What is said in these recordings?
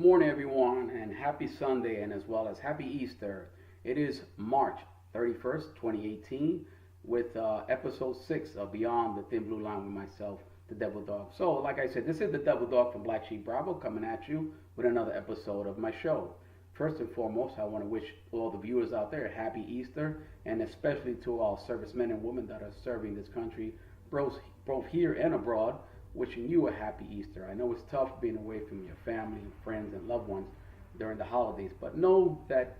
morning, everyone, and happy Sunday, and as well as happy Easter. It is March 31st, 2018, with episode 6 of Beyond the Thin Blue Line with myself, the Devil Dog. So, like I said, this is the Devil Dog from BlackSheep Bravo coming at you with another episode of my show. First and foremost, I want to wish all the viewers out there a happy Easter, and especially to all servicemen and women that are serving this country, both here and abroad. Wishing you a happy Easter. I know it's tough being away from your family, friends, and loved ones during the holidays, but know that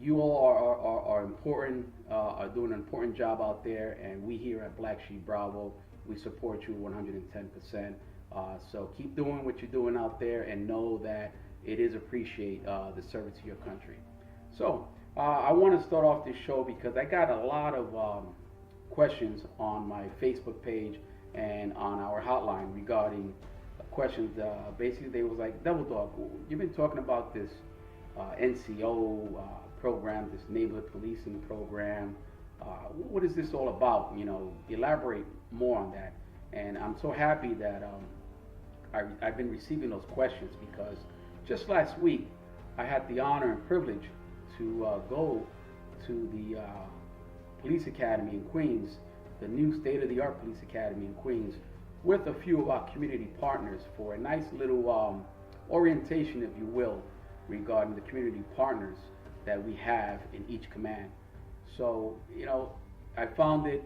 you all are important, are doing an important job out there, and we here at BlackSheep Bravo, we support you 110%. So keep doing what you're doing out there, and know that it is appreciate the service to your country. So I want to start off this show because I got a lot of questions on my Facebook page and on our hotline regarding questions. Basically, they was like, Devil Dog, you've been talking about this NCO program, this neighborhood policing program. What is this all about? You know, elaborate more on that. And I'm so happy that I've been receiving those questions because just last week I had the honor and privilege to go to the police academy in Queens, the new state-of-the-art police academy in Queens, with a few of our community partners for a nice little orientation, if you will, regarding the community partners that we have in each command. So, you know, I found it,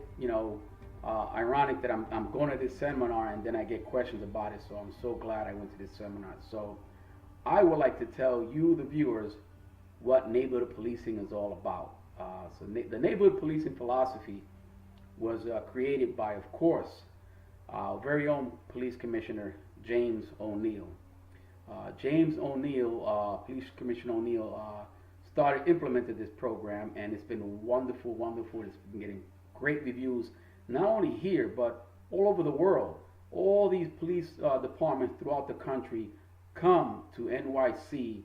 ironic that I'm going to this seminar and then I get questions about it. So I'm so glad I went to this seminar. So I would like to tell you, the viewers, what neighborhood policing is all about. The neighborhood policing philosophy was created by, of course, our very own police commissioner, James O'Neill. James O'Neill, Police Commissioner O'Neill, implemented this program, and it's been wonderful, wonderful. It's been getting great reviews, not only here, but all over the world. All these police departments throughout the country come to NYC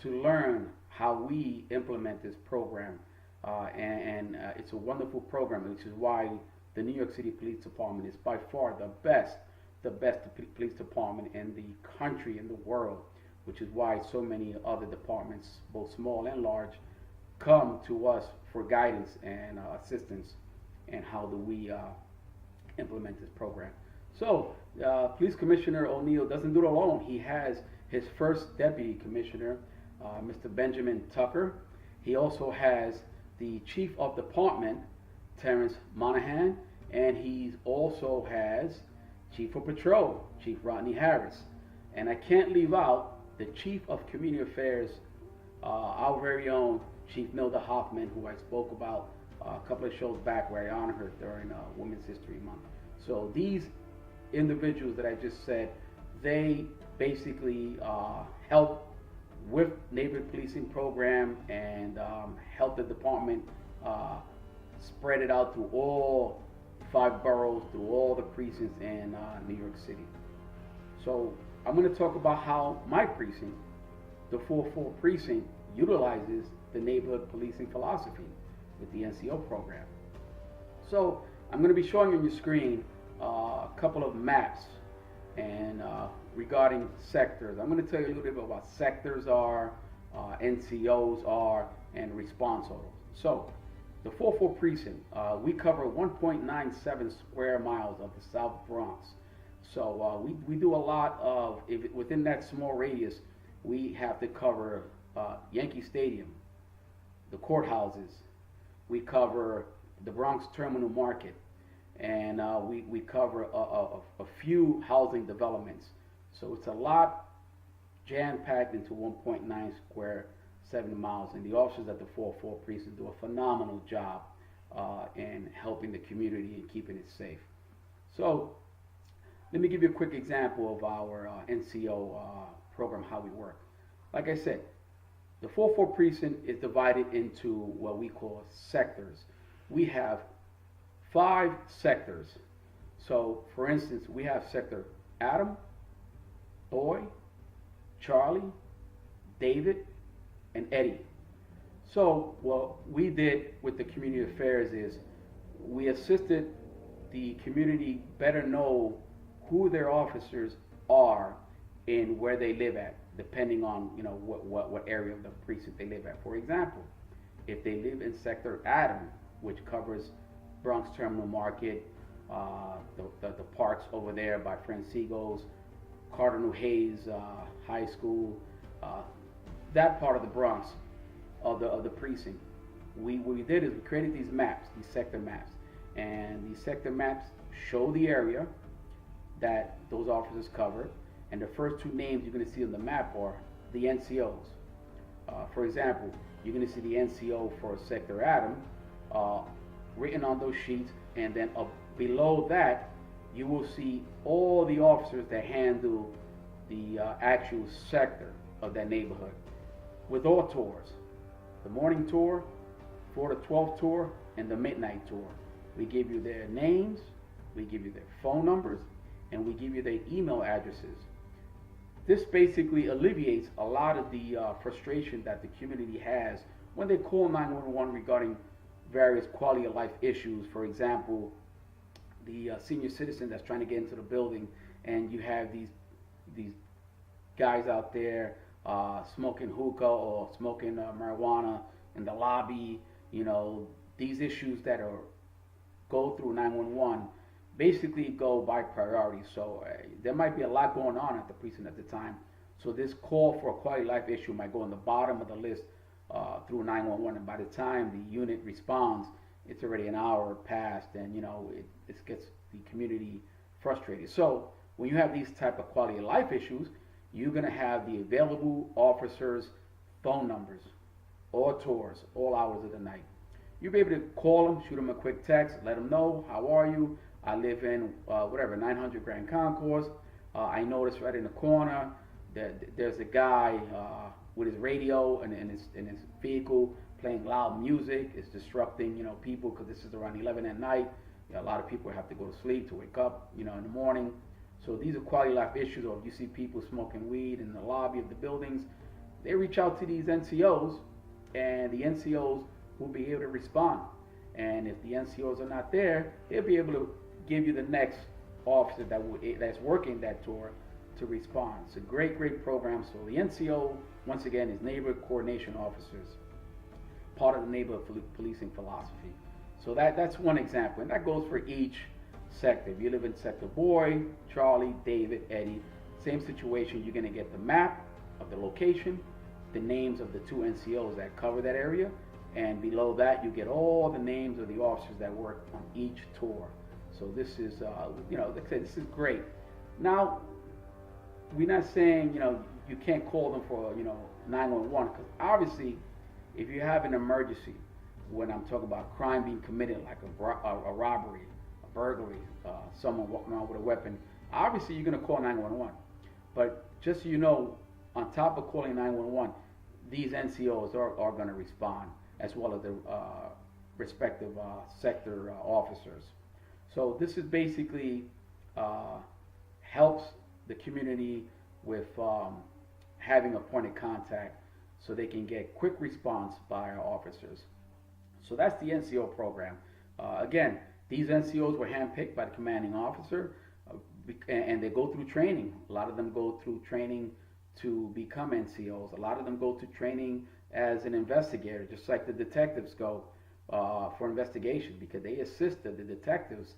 to learn how we implement this program. It's a wonderful program, which is why the New York City Police Department is by far the best police department in the country, in the world, which is why so many other departments, both small and large, come to us for guidance and assistance and how do we implement this program. So, Police Commissioner O'Neill doesn't do it alone. He has his first deputy commissioner, Mr. Benjamin Tucker. He also has the Chief of Department, Terrence Monahan, and he also has Chief of Patrol, Chief Rodney Harris. And I can't leave out the Chief of Community Affairs, our very own Chief Milda Hoffman, who I spoke about a couple of shows back where I honored her during Women's History Month. So these individuals that I just said, they basically help with neighborhood policing program and help the department spread it out through all 5 boroughs, through all the precincts in New York City. So I'm going to talk about how my precinct, the 4-4 precinct, utilizes the neighborhood policing philosophy with the NCO program. So I'm going to be showing on your screen a couple of maps and regarding sectors. I'm going to tell you a little bit about what sectors are, NCOs are, and response orders. So, the 4-4 precinct, we cover 1.97 square miles of the South Bronx. So we do a lot of, within that small radius, we have to cover Yankee Stadium, the courthouses, we cover the Bronx Terminal Market, and we cover a few housing developments. So it's a lot jam-packed into 1.9 square 7 miles, and the officers at the 4-4 precinct do a phenomenal job in helping the community and keeping it safe. So let me give you a quick example of our NCO program, how we work. Like I said, the 4-4 precinct is divided into what we call sectors. We have 5 sectors. So for instance, we have sector Adam, Boy, Charlie, David, and Eddie. So what we did with the community affairs is we assisted the community better know who their officers are and where they live at. depending on what area of the precinct they live at. For example, if they live in Sector Adam, which covers Bronx Terminal Market, the parks over there by Francigo's, Cardinal Hayes High School, that part of the Bronx of the precinct. What we did is we created these maps, these sector maps, and these sector maps show the area that those officers cover, and the first two names you're going to see on the map are the NCOs. For example, you're going to see the NCO for Sector Adam written on those sheets, and then below that you will see all the officers that handle the actual sector of that neighborhood, with all tours: the morning tour, 4 to 12 tour, and the midnight tour. We give you their names, we give you their phone numbers, and we give you their email addresses. This basically alleviates a lot of the frustration that the community has when they call 911 regarding various quality of life issues. For example, the senior citizen that's trying to get into the building, and you have these guys out there smoking hookah or smoking marijuana in the lobby. These issues that go through 911 basically go by priority. So there might be a lot going on at the precinct at the time. So this call for a quality life issue might go on the bottom of the list through 911, and by the time the unit responds, it's already an hour past, and it gets the community frustrated. So when you have these type of quality of life issues, you're going to have the available officers' phone numbers, all tours, all hours of the night. You'll be able to call them, shoot them a quick text, let them know, how are you? I live in 900 Grand Concourse. I noticed right in the corner that there's a guy with his radio and in his vehicle playing loud music. It's disrupting people, because this is around 11 at night. A lot of people have to go to sleep to wake up in the morning. So these are quality life issues. Or if you see people smoking weed in the lobby of the buildings, they reach out to these NCOs, and the NCOs will be able to respond. And if the NCOs are not there, they'll be able to give you the next officer that's working that tour to respond. It's a great program. So the NCO, once again, is Neighborhood Coordination Officers, part of the neighborhood policing philosophy. So that's one example, and that goes for each sector. If you live in Sector Boy, Charlie, David, Eddie, same situation. You're going to get the map of the location, the names of the two NCOs that cover that area, and below that you get all the names of the officers that work on each tour. So this is, like I said, this is great. Now, we're not saying, you can't call them for, 911, because obviously, if you have an emergency, when I'm talking about crime being committed, like a robbery, a burglary, someone walking around with a weapon, obviously you're going to call 911. But just so you know, on top of calling 911, these NCOs are going to respond, as well as the respective sector officers. So this is basically helps the community with having a point of contact, so they can get quick response by our officers. So that's the NCO program. Again, these NCOs were handpicked by the commanding officer, and they go through training. A lot of them go through training to become NCOs. A lot of them go to training as an investigator, just like the detectives go for investigation, because they assisted the detectives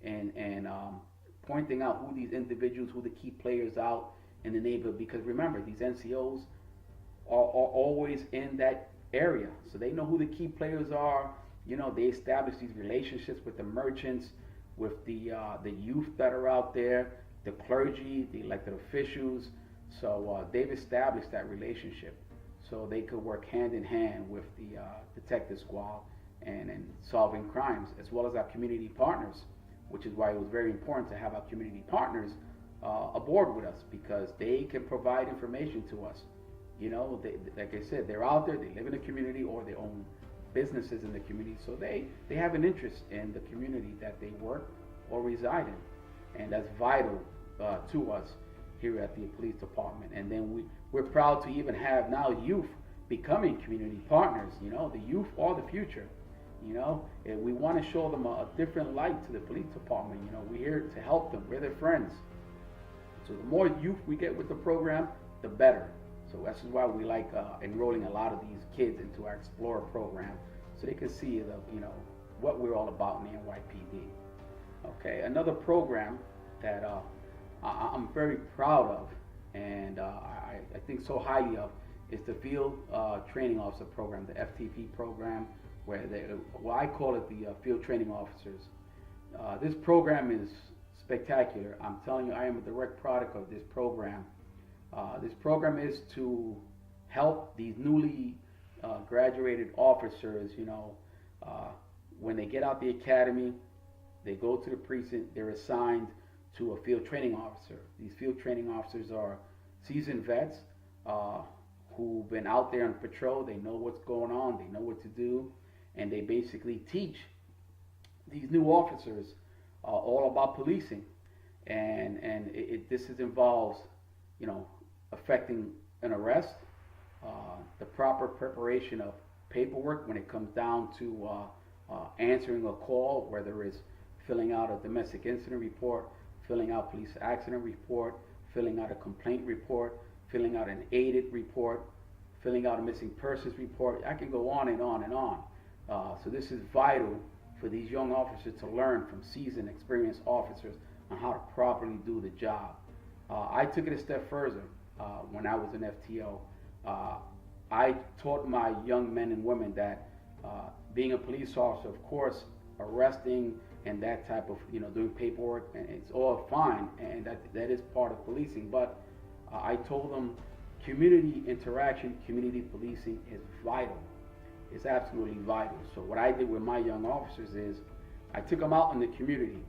in pointing out who these individuals, who the key players out in the neighborhood. Because remember, these NCOs are always in that area, so they know who the key players are. They establish these relationships with the merchants, with the youth that are out there, the clergy, the elected officials. So they've established that relationship, so they could work hand in hand with the detective squad and solving crimes, as well as our community partners, which is why it was very important to have our community partners aboard with us, because they can provide information to us. Like I said, they're out there, they live in the community, or they own businesses in the community, so they have an interest in the community that they work or reside in, and that's vital to us here at the police department. And then we're proud to even have now youth becoming community partners. The youth are the future. And we want to show them a different light to the police department. We're here to help them. We're their friends. So the more youth we get with the program, the better. So this is why we like enrolling a lot of these kids into our Explorer program, so they can see what we're all about in the NYPD. Okay, another program that I'm very proud of, and I think so highly of, is the Field Training Officer Program, the FTP program, well, I call it the Field Training Officers. This program is spectacular. I'm telling you, I am a direct product of this program. This program is to help these newly graduated officers, when they get out the academy, they go to the precinct, they're assigned to a field training officer. These field training officers are seasoned vets who've been out there on patrol. They know what's going on, they know what to do, and they basically teach these new officers all about policing. And this involves, affecting an arrest, the proper preparation of paperwork when it comes down to answering a call, whether it's filling out a domestic incident report, filling out police accident report, filling out a complaint report, filling out an aided report, filling out a missing persons report. I can go on and on and on. So this is vital for these young officers to learn from seasoned, experienced officers on how to properly do the job. I took it a step further when I was an FTO. I taught my young men and women that being a police officer, of course, arresting and that type of, doing paperwork, and it's all fine, and that is part of policing. But I told them community interaction, community policing is vital. It's absolutely vital. So what I did with my young officers is I took them out in the community.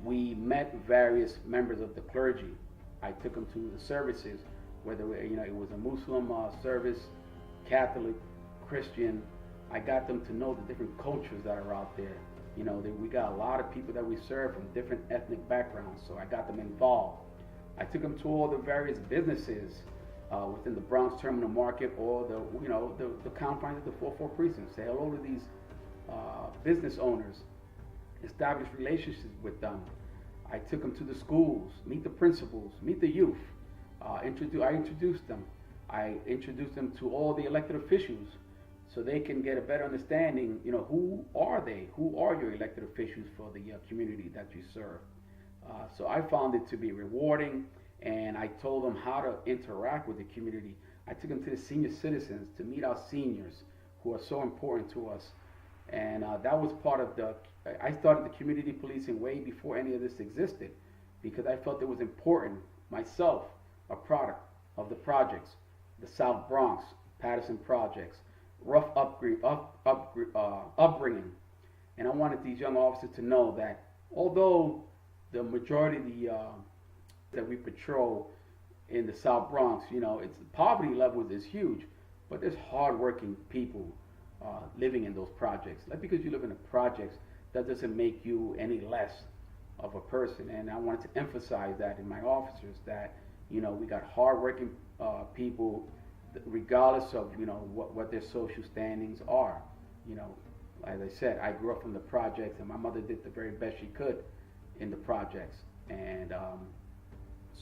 We met various members of the clergy. I took them to the services, whether it was a Muslim service, Catholic, Christian. I got them to know the different cultures that are out there. We got a lot of people that we serve from different ethnic backgrounds, so I got them involved. I took them to all the various businesses within the Bronx Terminal Market, or the confines of the 4-4 precinct. Say hello to these business owners, establish relationships with them. I took them to the schools, meet the principals, meet the youth. I introduced them. I introduced them to all the elected officials, so they can get a better understanding. Who are they? Who are your elected officials for the community that you serve? So I found it to be rewarding, and I told them how to interact with the community. I took them to the senior citizens to meet our seniors, who are so important to us. And that was part of I started the community policing way before any of this existed, because I felt it was important. Myself, a product of the projects, the South Bronx, Patterson projects, rough upbringing. And I wanted these young officers to know that although the majority of the that we patrol in the South Bronx, its poverty level is huge, but there's hardworking people living in those projects. Not because you live in the projects, that doesn't make you any less of a person. And I wanted to emphasize that in my officers, that we got hardworking people, regardless of what their social standings are. As I said, I grew up from the projects, and my mother did the very best she could in the projects. And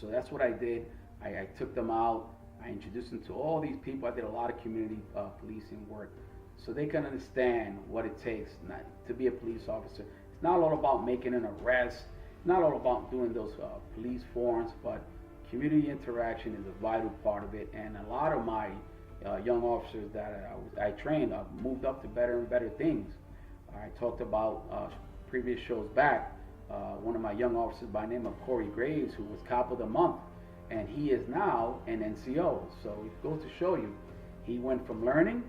so that's what I did. I took them out. I introduced them to all these people. I did a lot of community policing work, so they can understand what it takes to be a police officer. It's not all about making an arrest. It's not all about doing those police forms, but community interaction is a vital part of it. And a lot of my young officers that I trained moved up to better and better things. I talked about previous shows back, one of my young officers by the name of Corey Graves, who was Cop of the Month, and he is now an NCO. So it goes to show you, he went from learning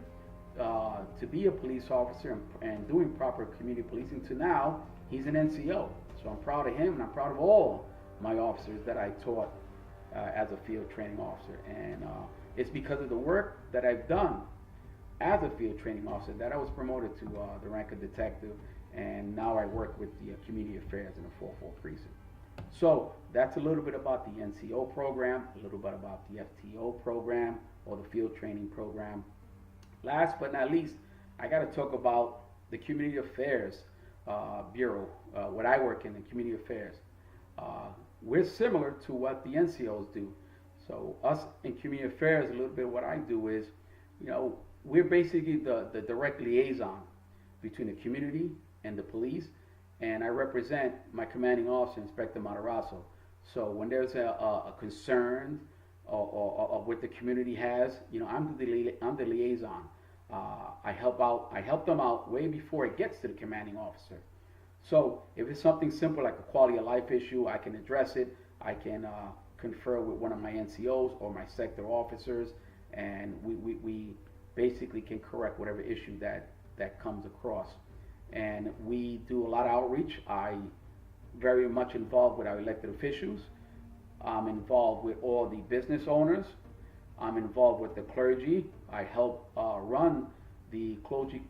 to be a police officer and doing proper community policing to now he's an NCO. So I'm proud of him, and I'm proud of all my officers that I taught as a field training officer. And it's because of the work that I've done as a field training officer that I was promoted to the rank of detective, and now I work with the community affairs in the 4-4 precinct. So that's a little bit about the NCO program, a little bit about the FTO program, or the field training program. Last but not least, I got to talk about the Community Affairs Bureau, what I work in Community Affairs. We're similar to what the NCOs do. So us in community affairs, a little bit what I do is, you know, we're basically the direct liaison between the community and the police, and I represent my commanding officer, Inspector Matarazzo. So when there's a concern or what the community has, you know, I'm the liaison. I help them out way before it gets to the commanding officer. So if it's something simple like a quality of life issue, I can address it. I can confer with one of my NCOs or my sector officers, and we basically can correct whatever issue that comes across. And we do a lot of outreach. I very much involved with our elected officials. I'm involved with all the business owners. I'm involved with the clergy. I help run the clergy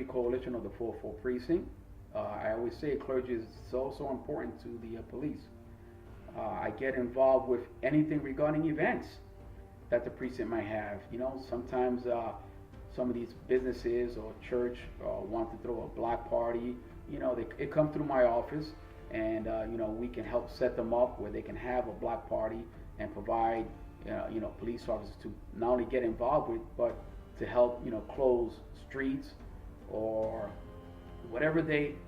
coalition of the 4-4 precinct. I always say clergy is so important to the police. I get involved with anything regarding events that the precinct might have. You know, sometimes some of these businesses or church want to throw a block party. You know, it comes through my office, and you know, we can help set them up where they can have a block party and provide you know, police officers to not only get involved with, but to help, you know, close streets or whatever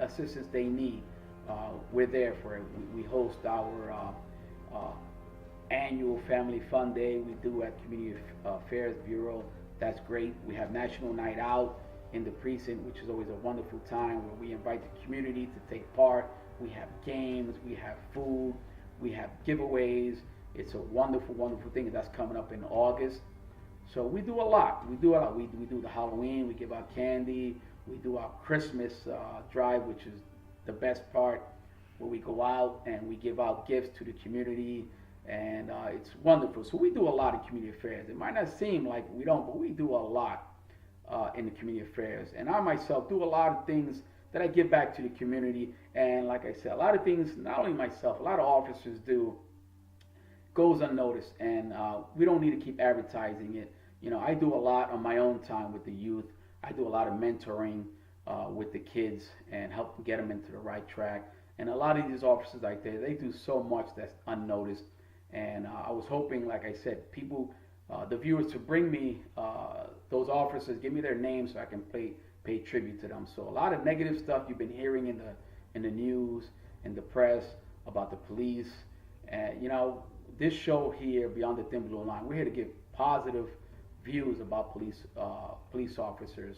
assistance they need. We're there for it. We host our annual Family Fun Day. We do at Community Affairs Bureau. That's great. We have National Night Out in the precinct, which is always a wonderful time where we invite the community to take part. We have games, we have food, we have giveaways. It's a wonderful thing that's coming up in August. So we do a lot. We do the Halloween. We give out candy. We do our Christmas drive, which is the best part, where we go out and we give out gifts to the community, and it's wonderful. So we do a lot of community affairs. It might not seem like we don't, but we do a lot in the community affairs. And I myself do a lot of things that I give back to the community. And like I said, a lot of things, not only myself, a lot of officers do, goes unnoticed, and we don't need to keep advertising it. You know, I do a lot on my own time with the youth. I do a lot of mentoring with the kids and help get them into the right track. And a lot of these officers like that, they do so much that's unnoticed. And I was hoping, like I said, people, the viewers, to bring me those officers, give me their names so I can pay tribute to them. So a lot of negative stuff you've been hearing in the news, in the press about the police. And you know, this show here, Beyond the Thin Blue Line, we're here to give positive views about police officers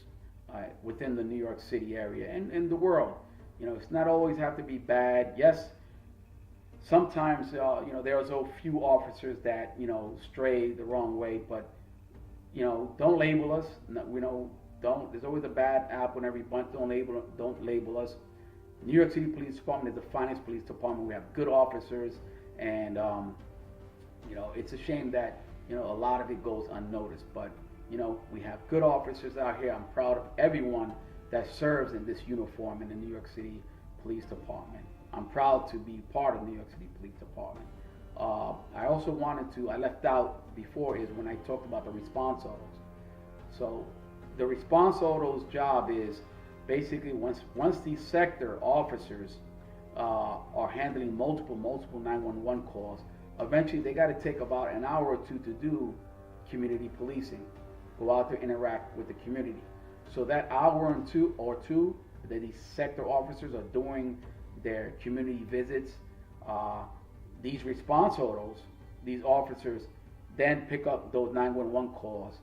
within the New York City area and in the world. You know, it's not always have to be bad. Yes, sometimes you know, there's a few officers that, you know, stray the wrong way, but you know, don't label us. You know, don't. There's always a bad apple in every bunch. Don't label us. New York City Police Department is the finest police department. We have good officers, and you know, it's a shame that, you know, a lot of it goes unnoticed. But you know, we have good officers out here. I'm proud of everyone that serves in this uniform in the New York City Police Department. I'm proud to be part of the New York City Police Department. I also I left out before is when I talked about the response autos. So the response autos job is basically once these sector officers are handling multiple 911 calls, eventually they got to take about an hour or two to do community policing, go out to interact with the community. So that hour or two that these sector officers are doing their community visits, these response autos, these officers then pick up those 911 calls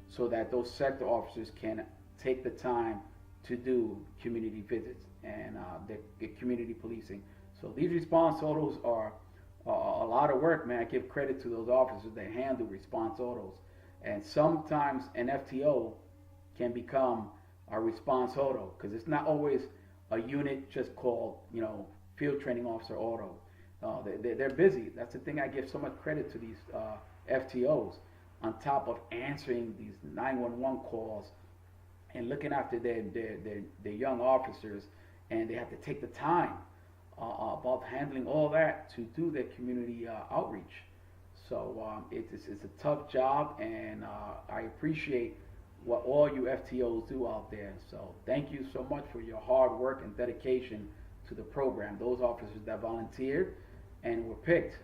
so that those sector officers can take the time to do community visits and the community policing. So these response autos are a lot of work, man. I give credit to those officers that handle response autos. And sometimes an FTO can become a response auto, because it's not always a unit just called, you know, field training officer auto. They're busy. That's the thing I give so much credit to these FTOs, on top of answering these 911 calls and looking after their young officers, and they have to take the time about handling all that to do their community outreach. So it's a tough job, and I appreciate what all you FTOs do out there. So thank you so much for your hard work and dedication to the program. Those officers that volunteered and were picked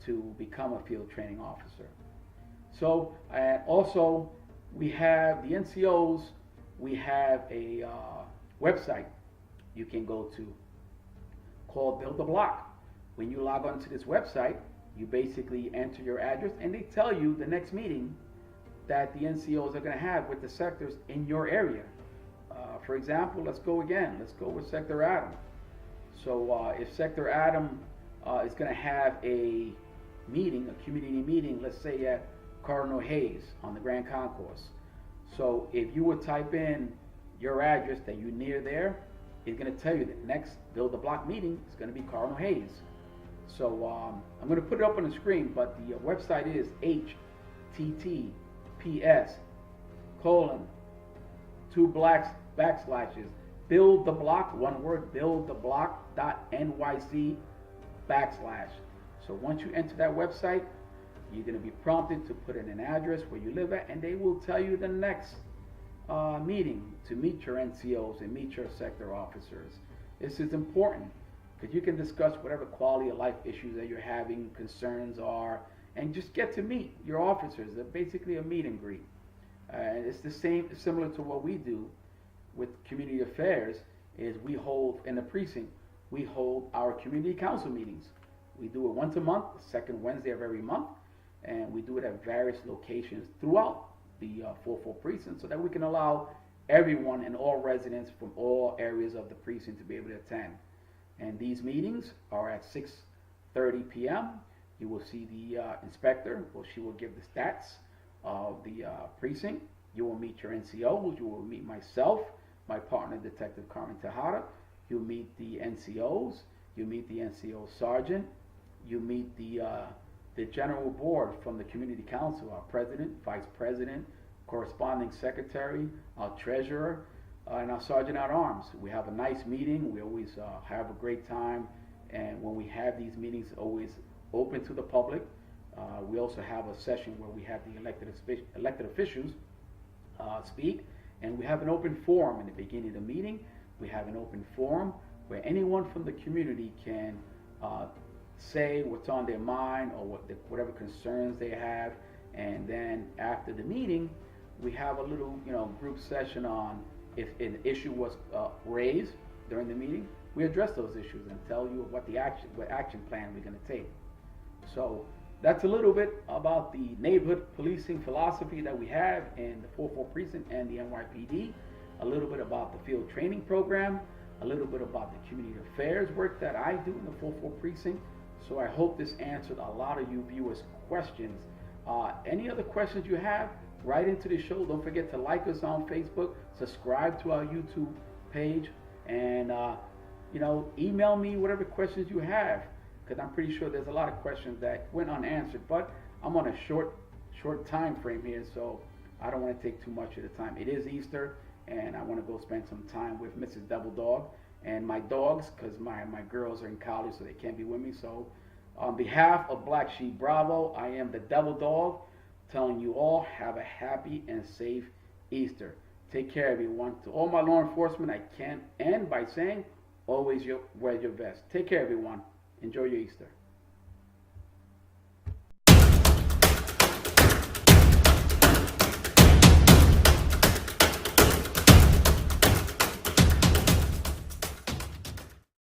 to become a field training officer. So also we have the NCOs. We have a website you can go to called Build the Block. When you log on to this website, you basically enter your address and they tell you the next meeting that the NCOs are going to have with the sectors in your area. For example, let's go with Sector Adam. So if Sector Adam is going to have a meeting, a community meeting, let's say at Cardinal Hayes on the Grand Concourse. So if you would type in your address that you're near there, it's going to tell you that next Build the Block meeting is going to be Cardinal Hayes. So I'm going to put it up on the screen, but the website is https://2 build the block, one word, buildtheblock.nyc/. So once you enter that website, you're going to be prompted to put in an address where you live at, and they will tell you the next meeting to meet your NCOs and meet your sector officers. This is important because you can discuss whatever quality of life issues that you're having, concerns are, and just get to meet your officers. They're basically a meet and greet. And it's the same, similar to what we do with community affairs. Is we hold in the precinct, we hold our community council meetings. We do it once a month, the second Wednesday of every month, and we do it at various locations throughout the 4-4 precinct so that we can allow everyone and all residents from all areas of the precinct to be able to attend. And these meetings are at 6:30 p.m. You will see the inspector, well, she will give the stats of the precinct. You will meet your NCOs, you will meet myself, my partner, Detective Carmen Tejada. You'll meet the NCOs, you meet the NCO sergeant, you meet the general board from the community council, our president, vice president, corresponding secretary, our treasurer, and our sergeant at arms. We have a nice meeting. We always have a great time, and when we have these meetings, always open to the public. We also have a session where we have the elected officials speak, and we have an open forum in the beginning of the meeting. We have an open forum where anyone from the community can say what's on their mind or whatever concerns they have, and then after the meeting, we have a little group session on if an issue was raised during the meeting. We address those issues and tell you what action plan we're going to take. So that's a little bit about the neighborhood policing philosophy that we have in the 4-4 precinct and the NYPD, a little bit about the field training program, a little bit about the community affairs work that I do in the 4-4 precinct. So I hope this answered a lot of you viewers' questions. Any other questions you have, write into the show. Don't forget to like us on Facebook, subscribe to our YouTube page, and email me whatever questions you have, because I'm pretty sure there's a lot of questions that went unanswered, but I'm on a short time frame here, so I don't want to take too much of the time. It is Easter, and I want to go spend some time with Mrs. Devil Dog and my dogs, because my girls are in college, so they can't be with me. So on behalf of BlackSheep Bravo, I am the Devil Dog, telling you all have a happy and safe Easter. Take care, everyone. To all my law enforcement, I can't end by saying always wear your vest. Take care, everyone. Enjoy your Easter.